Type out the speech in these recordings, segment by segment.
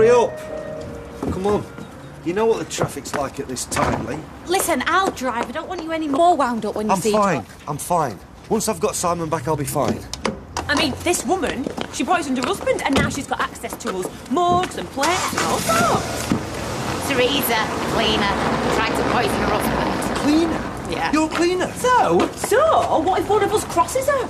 hurry up. Come on. You know what the traffic's like at this time, Lee. Listen, I'll drive. I don't want you any more wound up when you see I'm fine. I'm fine. Once I've got Simon back, I'll be fine. I mean, this woman, she poisoned her husband and now she's got access to us. Mugs and plates and all sorts. Teresa, cleaner, tried to poison her husband. Cleaner? Yeah. You're a cleaner? So, what if one of us crosses her?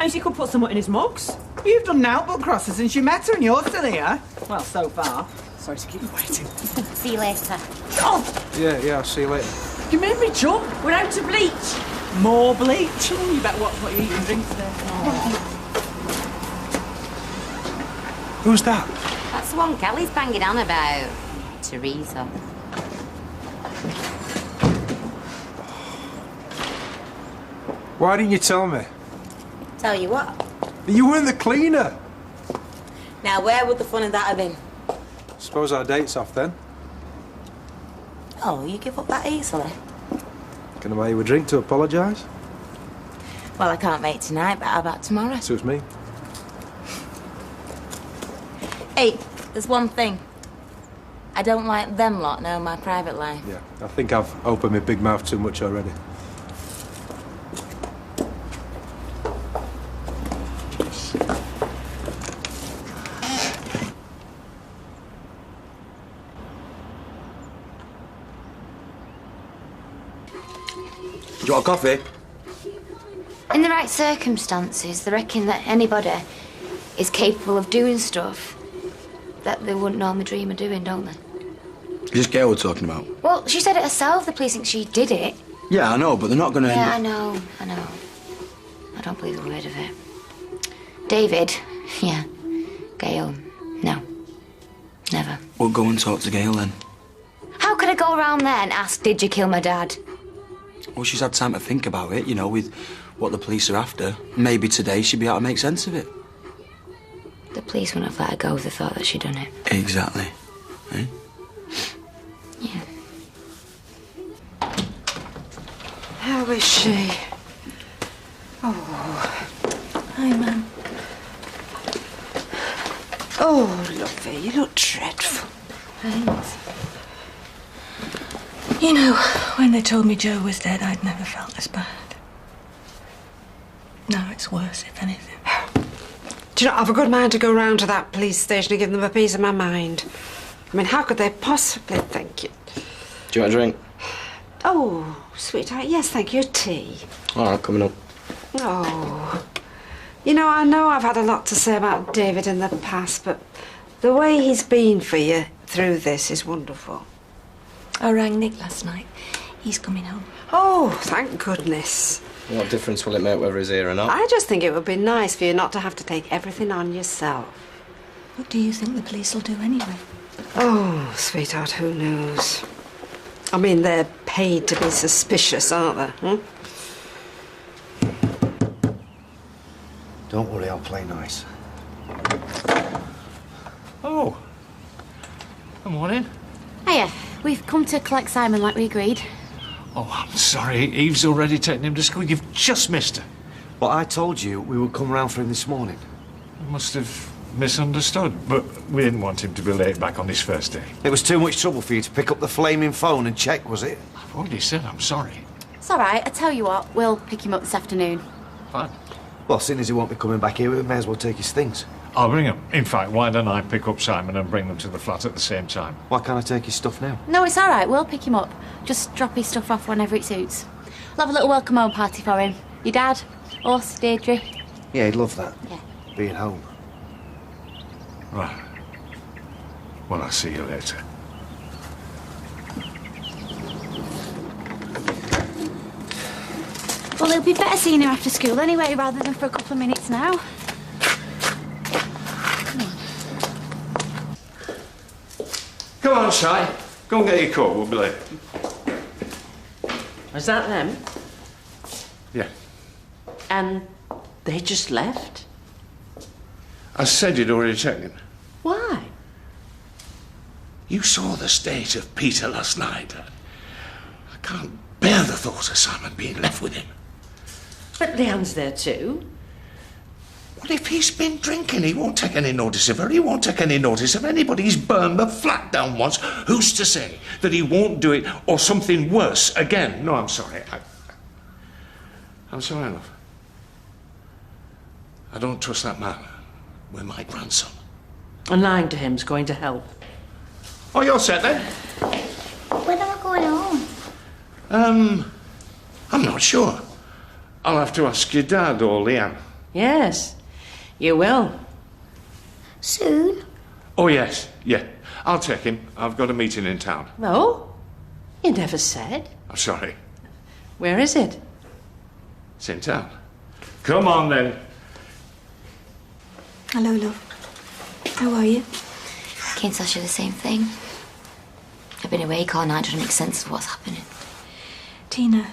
And she could put someone in his mugs. You've done now but crosses since you met her and you're still here. Well, so far. Sorry to keep you waiting. See you later. Oh, Yeah, I'll see you later. you made me jump. We're out of bleach. More bleach? Oh, you better watch what you eat and drink today. Who's that? That's the one Kelly's banging on about. Teresa. Why didn't you tell me? Tell you what. You weren't the cleaner. Now, where would the fun of that have been? Suppose our date's off then. Oh, you give up that easily? Can I buy you a drink to apologise? Well, I can't make tonight, but how about tomorrow? Suits me. Hey, there's one thing. I don't like them lot know my private life. Yeah, I think I've opened my big mouth too much already. Do you want a coffee? In the right circumstances, they reckon that anybody is capable of doing stuff that they wouldn't normally dream of doing, don't they? Is this Gail we're talking about? Well, she said it herself. The police think she did it. Yeah, I know, but they're not going to Yeah, end I know. I don't believe a word of it. David, yeah. Gail, no. Never. We'll go and talk to Gail then. How could I go around there and ask, did you kill my dad? Well, she's had time to think about it, you know, with what the police are after. Maybe today she'd be able to make sense of it. The police wouldn't have let her go if they thought that she'd done it. Exactly. Eh? Yeah. How is she? Oh. Hi, Mum. Oh, lovey, you look dreadful. Thanks. You know, when they told me Joe was dead, I'd never felt this bad. Now it's worse, if anything. Do you know, I've a good mind to go round to that police station and give them a piece of my mind. I mean, how could they possibly think it? Do you want a drink? Oh, sweetheart, yes, thank you. Tea. All right, coming up. Oh. You know I've had a lot to say about David in the past, but the way he's been for you through this is wonderful. I rang Nick last night. He's coming home. Oh, thank goodness. What difference will it make whether he's here or not? I just think it would be nice for you not to have to take everything on yourself. What do you think the police will do anyway? Oh, sweetheart, who knows? I mean, they're paid to be suspicious, aren't they? Don't worry, I'll play nice. Oh. Good morning. Hiya. We've come to collect Simon like we agreed. Oh, I'm sorry. Eve's already taken him to school. You've just missed her. Well, I told you we would come round for him this morning. You must have misunderstood, but we didn't want him to be late back on his first day. It was too much trouble for you to pick up the flaming phone and check, was it? I've already said I'm sorry. It's all right. I tell you what, we'll pick him up this afternoon. Fine. Well, seeing as he won't be coming back here, we may as well take his things. I'll bring him. In fact, why don't I pick up Simon and bring them to the flat at the same time? Why can't I take his stuff now? No, it's all right. We'll pick him up. Just drop his stuff off whenever it suits. We'll have a little welcome home party for him. Your dad, us, Deirdre. Yeah, he'd love that. Yeah. Being home. Right. Well, I'll see you later. Well, it'll be better seeing him after school anyway, rather than for a couple of minutes now. Come on, Shy. Go and get your coat. We'll be late. Is that them? Yeah. And they just left? I said you'd already checked him. Why? You saw the state of Peter last night. I can't bear the thought of Simon being left with him. But Leanne's there too. Well, if he's been drinking, he won't take any notice of her. He won't take any notice of anybody. He's burned the flat down once. Who's to say that he won't do it or something worse again? No, I'm sorry. I'm sorry, love. I don't trust that man with my grandson. And lying to him's going to help. Oh, you're set then? When am I going home? I'm not sure. I'll have to ask your dad or Leanne. Yes, you will. Soon? Oh, yes, yeah. I'll take him. I've got a meeting in town. No, you never said. I'm sorry. Where is it? It's in town. Come on, then. Hello, love. How are you? Can't tell you the same thing. I've been awake all night trying to make sense of what's happening. Tina,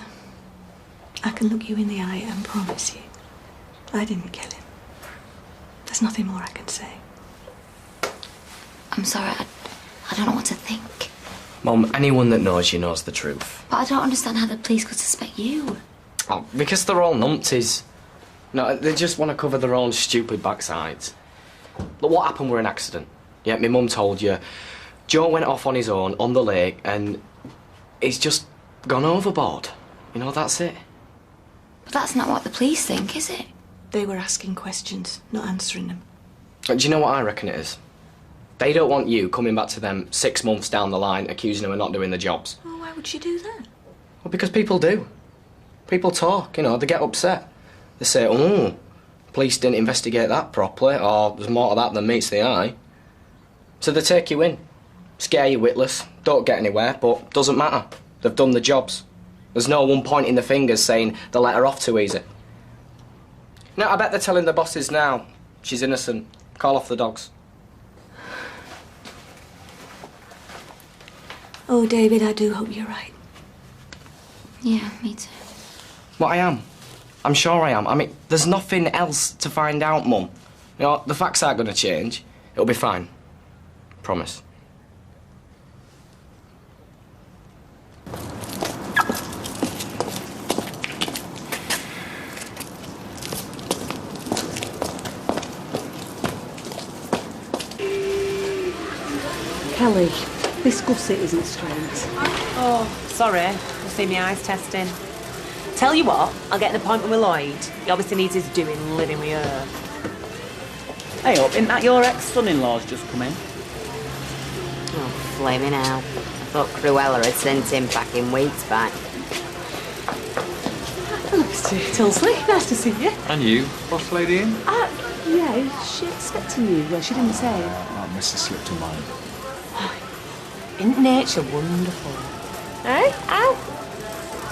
I can look you in the eye and promise you, I didn't kill him. There's nothing more I can say. I'm sorry, I don't know what to think. Mum, anyone that knows you knows the truth. But I don't understand how the police could suspect you. Oh, because they're all numpties. No, they just want to cover their own stupid backsides. Look, what happened were an accident. Yeah, my mum told you. Joe went off on his own on the lake and he's just gone overboard. You know, that's it. But that's not what the police think, is it? They were asking questions, not answering them. Do you know what I reckon it is? They don't want you coming back to them 6 months down the line accusing them of not doing the jobs. Well, why would she do that? Well, because people do. People talk, you know, they get upset. They say, oh, police didn't investigate that properly, or there's more to that than meets the eye. So they take you in, scare you witless, don't get anywhere, but doesn't matter. They've done the jobs. There's no one pointing the fingers saying they let her off too easy. No, I bet they're telling the bosses now. She's innocent. Call off the dogs. Oh, David, I do hope you're right. Yeah, me too. Well, I am. I'm sure I am. I mean, there's nothing else to find out, Mum. You know, the facts aren't going to change. It'll be fine. Promise. Kelly, this gusset isn't straight. Oh, sorry. You'll see my eyes testing. Tell you what, I'll get an appointment with Lloyd. He obviously needs his doing living with her. Hey up, isn't that your ex-son-in-law's just come in? Oh, flaming hell. I thought Cruella had sent him back in weeks back. Hello, Mr. Tilsley. Nice to see you. And you, boss lady in? Yeah, is she expecting you? Well, she didn't say. Oh, must have slipped her mind. Isn't nature wonderful? Eh? How?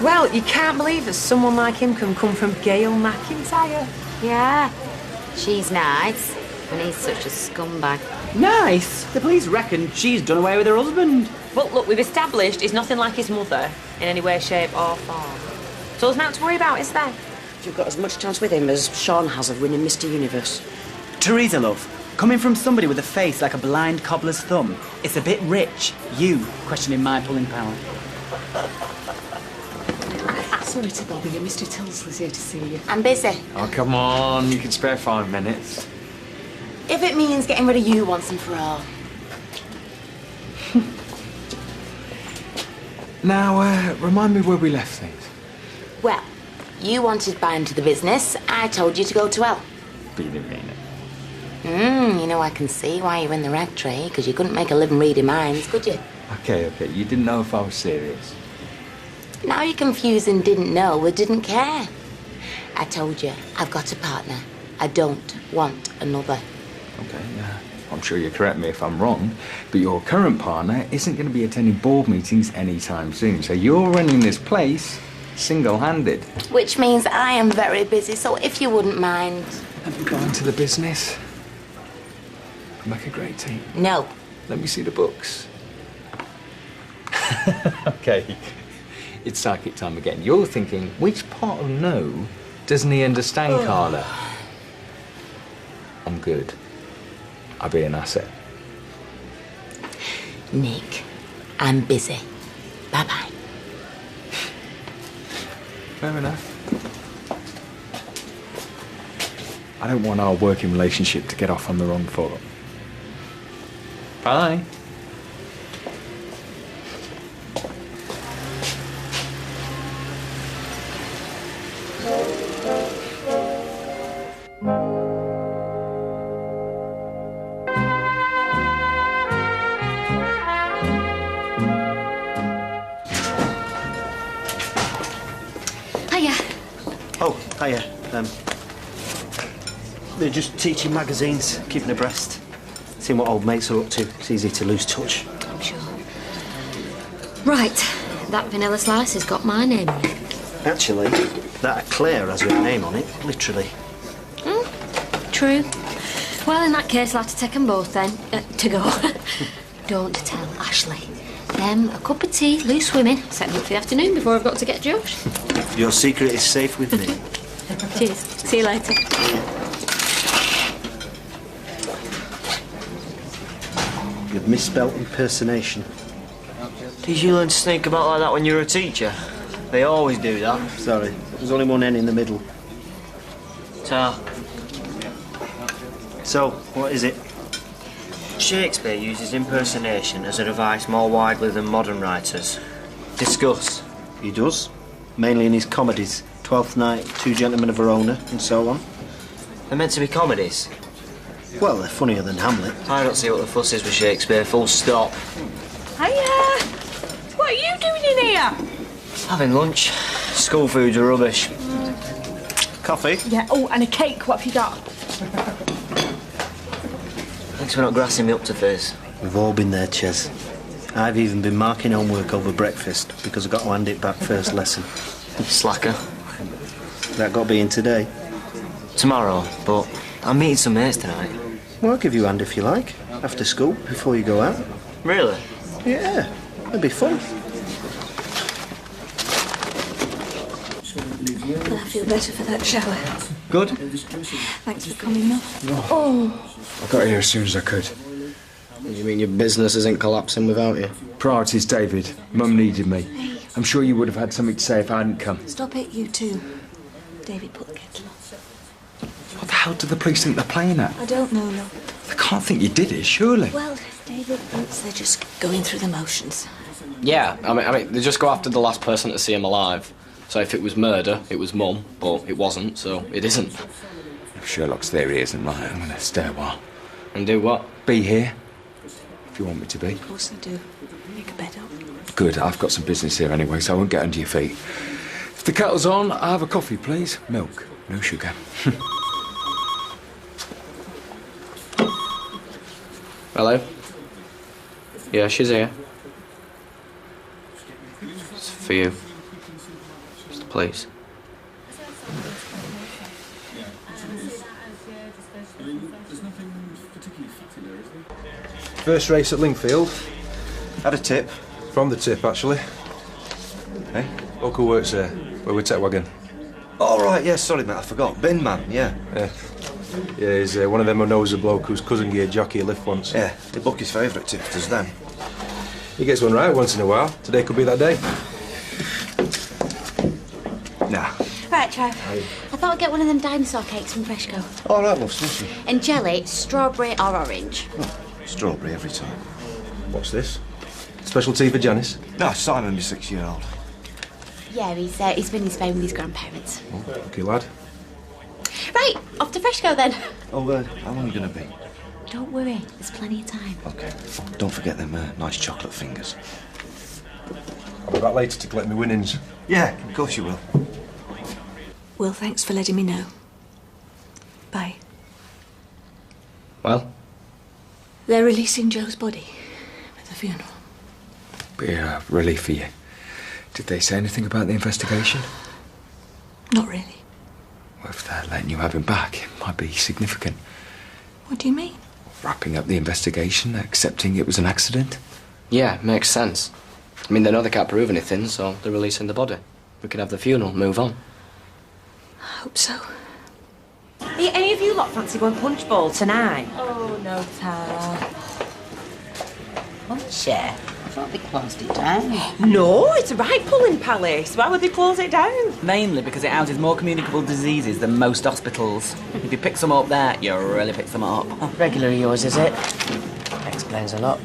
Well, you can't believe that someone like him can come from Gail McIntyre. Yeah, she's nice, and he's such a scumbag. Nice. The police reckon she's done away with her husband. But look, we've established he's nothing like his mother in any way, shape or form. So there's nothing to worry about, is there? You've got as much chance with him as Sean has of winning Mr. Universe. Teresa, love, coming from somebody with a face like a blind cobbler's thumb, it's a bit rich. You questioning my pulling power. Sorry to bother you. Mr. Tilsley's here to see you. I'm busy. Oh, come on, you can spare 5 minutes. If it means getting rid of you once and for all. Now, remind me where we left things. Well, you wanted buy into the business. I told you to go to hell. But you didn't mean it. You know, I can see why you're in the rag trade, because you couldn't make a living reading minds, could you? Okay, you didn't know if I was serious. Now you're confusing didn't know with didn't care. I told you, I've got a partner. I don't want another. Okay, I'm sure you'll correct me if I'm wrong, but your current partner isn't going to be attending board meetings anytime soon, so you're running this place single-handed. Which means I am very busy, so if you wouldn't mind... Let me go into the business. We'll make a great team. No. Let me see the books. Okay. It's psychic time again. You're thinking, which part of no doesn't he understand, Carla? I'm good. I'll be an asset. Nick, I'm busy. Bye-bye. Fair enough. I don't want our working relationship to get off on the wrong foot. Bye. Hiya. Oh, hiya. They're just teaching magazines, keeping abreast. Seeing what old mates are up to. It's easy to lose touch. I'm sure. Right, that vanilla slice has got my name on it. Actually, that Claire has her name on it, literally. True. Well, in that case, I'll have to take them both then, to go. Don't tell Ashley. Them, a cup of tea, loose swimming, set me up for the afternoon before I've got to get Josh. Your secret is safe with me. Cheers. See you later. You've misspelt impersonation. Did you learn to sneak about like that when you were a teacher? They always do that. Sorry, there's only one N in the middle. So, what is it? Shakespeare uses impersonation as a device more widely than modern writers. Discuss. He does. Mainly in his comedies. Twelfth Night, Two Gentlemen of Verona, and so on. They're meant to be comedies. Well, they're funnier than Hamlet. I don't see what the fuss is with Shakespeare, full stop. Hiya! What are you doing in here? Having lunch. School food's rubbish. Coffee? Yeah, oh, and a cake. What have you got? Thanks for not grassing me up to Fizz. We've all been there, Ches. I've even been marking homework over breakfast because I got to hand it back first lesson. Slacker. That got to be in today. Tomorrow, but I'm meeting some mates tonight. Well, I'll give you a hand if you like. After school, before you go out. Really? Yeah, it'll be fun. Well, I feel better for that shower. Good? Thanks for coming, though. Oh. I got here as soon as I could. You mean your business isn't collapsing without you? Priorities, David. Mum needed me. I'm sure you would have had something to say if I hadn't come. Stop it, you two. David, put the kettle on. What the hell do the police think they're playing at? I don't know, love. They can't think you did it, surely. Well, David thinks they're just going through the motions. Yeah, I mean, they just go after the last person to see him alive. So if it was murder, it was Mum, but it wasn't, so it isn't. If Sherlock's theory isn't right, I'm going to stay a while. And do what? Be here, if you want me to be. Of course I do. Make a bed up. Good, I've got some business here anyway, so I won't get under your feet. If the kettle's on, I'll have a coffee, please. Milk, no sugar. Hello? Yeah, she's here. It's for you. It's the police. First race at Lingfield. Had a tip. From the tip, actually. Hey? Local works there, where we take wagon. Oh, right, yeah, sorry, mate, I forgot. Bin man, yeah. Yeah, he's one of them who knows a bloke whose cousin gave jockey a lift once. Yeah, they book his favourite tipsters then. He gets one right once in a while. Today could be that day. Nah. Right, Trev. I thought I'd get one of them dinosaur cakes from Freshco. All right, love, slushy. And jelly, strawberry or orange. Oh, strawberry every time. What's this? Special tea for Janice? No, Simon, my 6-year-old. Yeah, he's been in Spain with his grandparents. Oh, lucky lad. Right, off to Freshco then. Oh, how long are you going to be? Don't worry, there's plenty of time. OK. Don't forget them nice chocolate fingers. I'll be back later to collect my winnings. Yeah, of course you will. Well, thanks for letting me know. Bye. Well? They're releasing Joe's body at the funeral. Be a relief for you. Did they say anything about the investigation? Not really. Well, if they're letting you have him back, it might be significant. What do you mean? Wrapping up the investigation, accepting it was an accident. Yeah, makes sense. I mean, they know they can't prove anything, so they're releasing the body. We can have the funeral, move on. I hope so. Any of you lot fancy going punch bowl tonight? Oh, no, Tara. Punch, yeah. thought they closed it down. No, it's a right pulling palace. Why would they close it down? Mainly because it houses more communicable diseases than most hospitals. If you pick some up there, you really pick some up. Regular yours, is it? Explains a lot.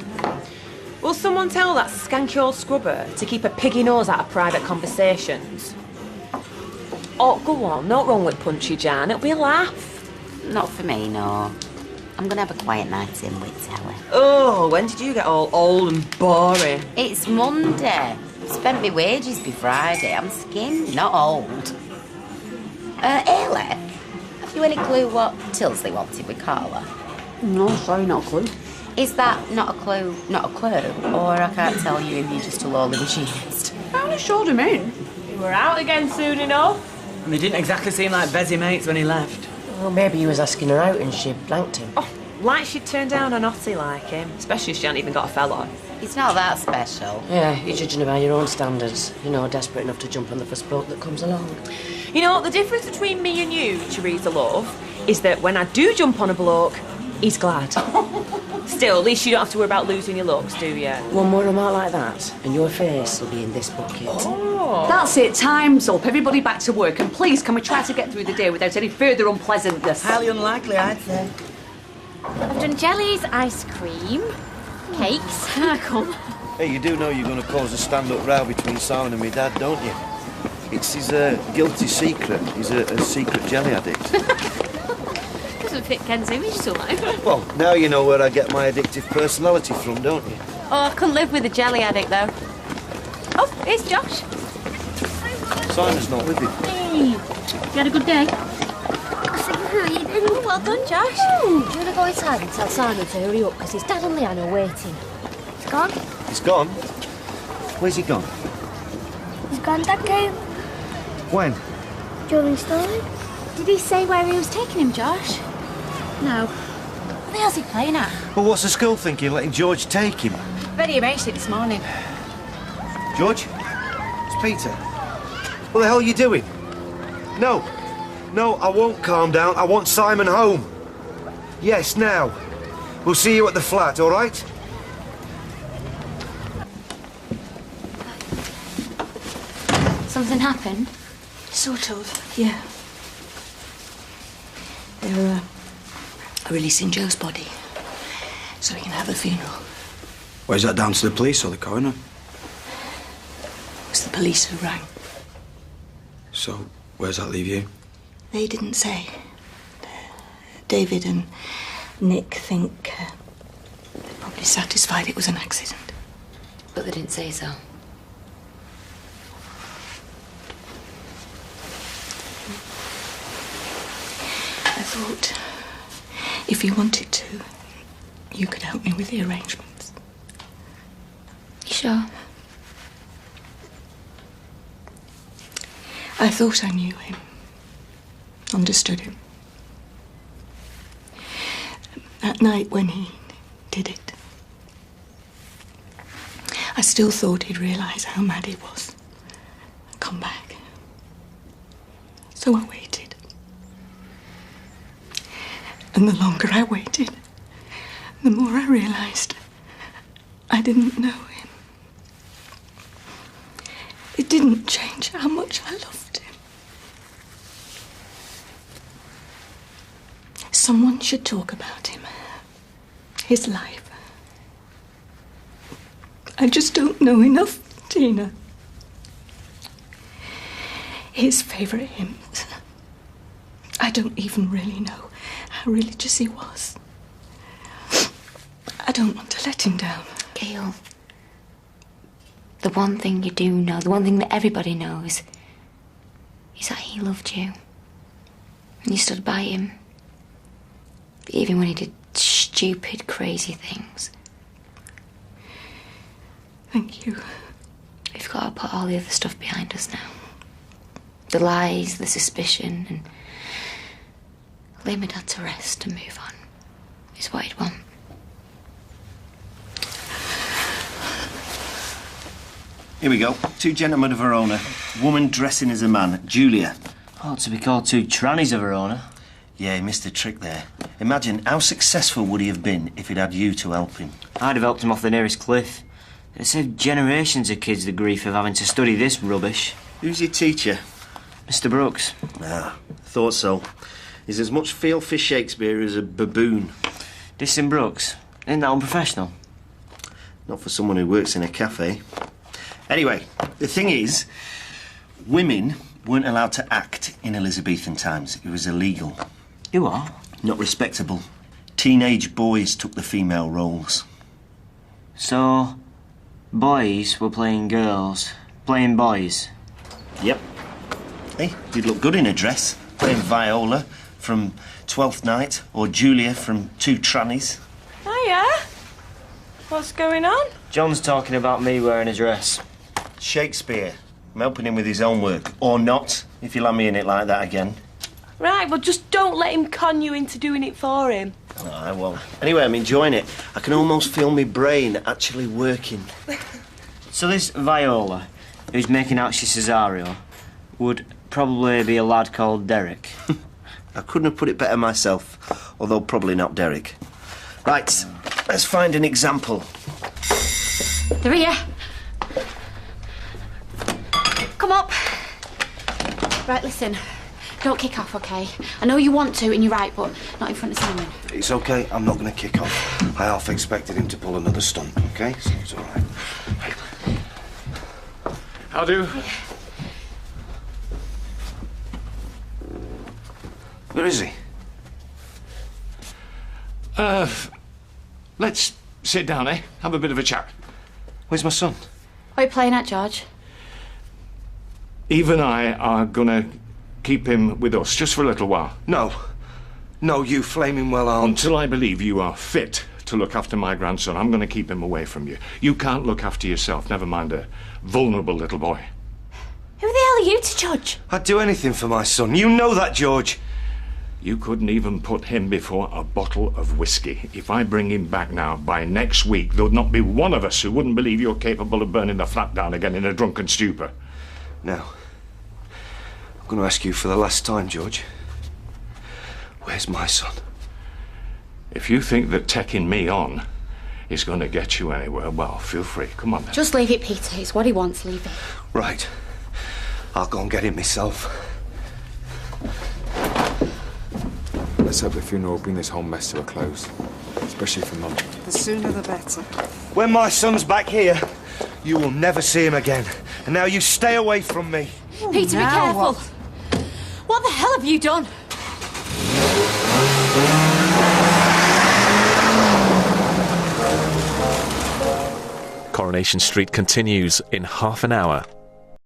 Will someone tell that skanky old scrubber to keep a piggy nose out of private conversations? Oh, go on, not wrong with Punchy Jan. It'll be a laugh. Not for me, no. I'm going to have a quiet night in with Sally. Oh, when did you get all old and boring? It's Monday. Spent my wages by Friday. I'm skinned, not old. Ailey, have you any clue what Tilsley wanted with Carla? No, sorry, not a clue. Is that not a clue, or I can't tell you if you're just a lowly machinist? I only showed him in. You were out again soon enough. And they didn't exactly seem like busy mates when he left. Well, maybe he was asking her out and she blanked him. Oh, like she'd turn down an Aussie like him, especially if she hadn't even got a fella. It's not that special. Yeah, you're judging her by your own standards. You know, desperate enough to jump on the first boat that comes along. You know, the difference between me and you, Teresa Love, is that when I do jump on a bloke, he's glad. Still, at least you don't have to worry about losing your looks, do you? One more remark like that, and your face will be in this bucket. Oh. That's it, time's up. Everybody back to work. And please, can we try to get through the day without any further unpleasantness? Highly unlikely, I'd say. I've done jellies, ice cream, cakes. Come. Hey, you do know you're going to cause a stand-up row between Simon and my dad, don't you? It's his guilty secret. He's a secret jelly addict. Doesn't fit Ken's image, so Well, now you know where I get my addictive personality from, don't you? Oh, I couldn't live with a jelly addict, though. Oh, here's Josh. Simon's not with you. Hey, you had a good day? Oh, well done, Josh. Do you want to go inside and tell Simon to hurry up, because his dad and Leanne are waiting. He's gone. He's gone? Where's he gone? His granddad came When? during story. Did he say where he was taking him, Josh? No. What the hell's he playing at? Well, what's the school thinking, letting George take him? Bet he arranged it this morning. George? It's Peter. What the hell are you doing? No. No, I won't calm down. I want Simon home. Yes, now. We'll see you at the flat, all right? Something happened? Sort of, yeah. They're releasing Joe's body so we can have a funeral. Well, is that down to the police or the coroner? It was the police who rang. So, where's that leave you? They didn't say. David and Nick think they're probably satisfied it was an accident. But they didn't say so. I thought if you wanted to, you could help me with the arrangements. You sure? I thought I knew him, understood him. That night when he did it, I still thought he'd realise how mad he was, come back. So I waited. And the longer I waited, the more I realised I didn't know him. It didn't change how much I loved him. Someone should talk about him. His life. I just don't know enough, Tina. His favourite hymns. I don't even really know how religious he was. I don't want to let him down. Gail, the one thing you do know, the one thing that everybody knows, is that he loved you. And you stood by him. Even when he did stupid, crazy things. Thank you. We've got to put all the other stuff behind us now. The lies, the suspicion, and lay my dad to rest and move on. Is what he'd want. Here we go. Two gentlemen of Verona. Woman dressing as a man. Julia. Oh, to be called two trannies of Verona. Yeah, he missed a trick there. Imagine how successful would he have been if he'd had you to help him. I'd have helped him off the nearest cliff. It saved generations of kids the grief of having to study this rubbish. Who's your teacher? Mr. Brooks. Ah, thought so. He's as much feel for Shakespeare as a baboon. Dissing Brooks? Isn't that unprofessional? Not for someone who works in a cafe. Anyway, the thing is, women weren't allowed to act in Elizabethan times. It was illegal. You are? Not respectable. Teenage boys took the female roles. So, boys were playing girls, playing boys? Yep. Hey, you'd look good in a dress, playing Viola from Twelfth Night, or Julia from Two Trannies. Hiya. What's going on? John's talking about me wearing a dress. Shakespeare. I'm helping him with his own work. Or not, if you land me in it like that again. Right, well, just don't let him con you into doing it for him. I won't. Anyway, I'm enjoying it. I can almost feel my brain actually working. So this Viola, who's making out she's Cesario, would probably be a lad called Derek. I couldn't have put it better myself, although probably not Derek. Right, let's find an example. They're here. Come up. Right, listen. Don't kick off, OK? I know you want to, and you're right, but not in front of Simon. It's okay, I'm not going to kick off. I half expected him to pull another stunt, okay? So it's all right. How do? Where is he? Let's sit down, eh? Have a bit of a chat. Where's my son? What are you playing at, George? Eve and I are gonna keep him with us just for a little while. No. No, you flaming well armed. Until I believe you are fit to look after my grandson, I'm gonna keep him away from you. You can't look after yourself, never mind a vulnerable little boy. Who the hell are you to judge? I'd do anything for my son. You know that, George. You couldn't even put him before a bottle of whiskey. If I bring him back now, by next week, there'll not be one of us who wouldn't believe you're capable of burning the flat down again in a drunken stupor. Now, I'm going to ask you for the last time, George. Where's my son? If you think that taking me on is going to get you anywhere, well, feel free. Come on then. Just leave it, Peter. It's what he wants. Leave it. Right. I'll go and get him myself. Let's hope the funeral will bring this whole mess to a close. Especially for Mum. The sooner the better. When my son's back here, you will never see him again. And now you stay away from me. Peter, be careful. What the hell have you done? Coronation Street continues in half an hour.